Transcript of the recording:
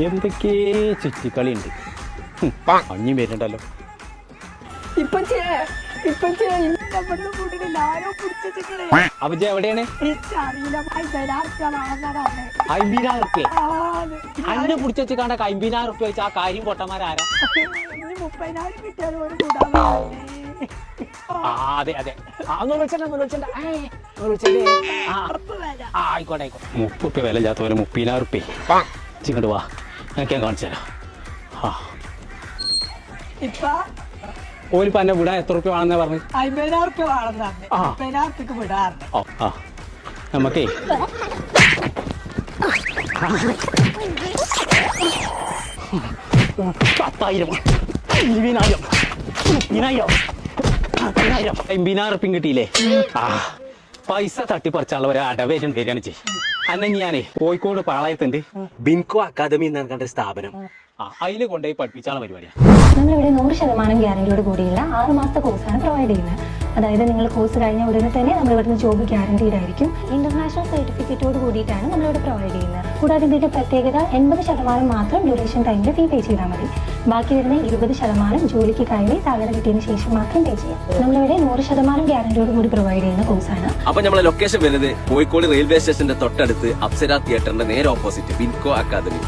എന്തൊക്കെ ചുറ്റിക്കളി ഉണ്ട്. അഞ്ഞി വരുന്നുണ്ടല്ലോ. അപ്പച്ച എവിടെയാണ്? 50,000 അന്നെ പിടിച്ചു കണ്ട 50,000 വെച്ച് ആ കാര്യം പൊട്ടന്മാരാരാ? അതെ അതെ ആയിക്കോട്ടെ ആയിക്കോട്ടെ. 30 വില ഇല്ലാത്ത പോലെ 30,000 ചിങ്ങോട്ട് വാ, എനിക്ക് ഞാൻ കാണിച്ചു തരാം. ഓല് പന്നെ വിടാൻ എത്ര റുപ്യ വേണമെന്നാ പറഞ്ഞു? 50,000 വിടാറുണ്ട്. നമുക്കേ 50,000 കിട്ടിയില്ലേ? പൈസ തട്ടിപ്പറിച്ചുള്ള ഒരു അടവേറ്റം തരികയാണ് ചെയ്യും. അന്നെ ഞാനേ കോഴിക്കോട് പാളയത്തുണ്ട് ബിൻകോ അക്കാദമി എന്ന് പറഞ്ഞ സ്ഥാപനം, അതിൽ കൊണ്ടുപോയി പഠിപ്പിച്ചാലുള്ള പരിപാടിയാണ്. നമ്മളിവിടെ 100% ഗ്യാരണ്ടിയോട് കൂടിയുള്ള 6 മാസത്തെ കോഴ്സാണ് പ്രൊവൈഡ് ചെയ്യുന്നത്. അതായത് നിങ്ങൾ കോഴ്സ് കഴിഞ്ഞ ഉടനെ തന്നെ നമ്മൾ ഇവിടുന്ന് ജോബ് ഗ്യാരണ്ടീഡ് ആയിരിക്കും. ഇന്റർനാഷണൽ സർട്ടിഫിക്കറ്റോട് കൂടിയിട്ടാണ് നമ്മളിവിടെ പ്രൊവൈഡ് ചെയ്യുന്നത്. കൂടാതെ ഇതിന്റെ പ്രത്യേകത 80% മാത്രം ഡ്യൂറേഷൻ ടൈമിൽ ഫീ പേ ചെയ്താൽ മതി. ബാക്കി വരുന്ന 20% ജോലിക്ക് കയറി സാലറി കിട്ടിയതിന് ശേഷം മാത്രം പേ ചെയ്യാം. നമ്മളിവിടെ 100% ഗ്യാരണ്ടിയോട് കൂടി പ്രൊവൈഡ് ചെയ്യുന്ന കോഴ്സാണ്. അപ്പൊ നമ്മളെ ലൊക്കേഷൻ വരുന്നത് കോഴിക്കോട് റെയിൽവേ സ്റ്റേഷന്റെ തൊട്ടടുത്ത് അപ്സര തിയേറ്ററിന്റെ നേരെ ഓപ്പോസിറ്റ് ബിൻകോ അക്കാദമി.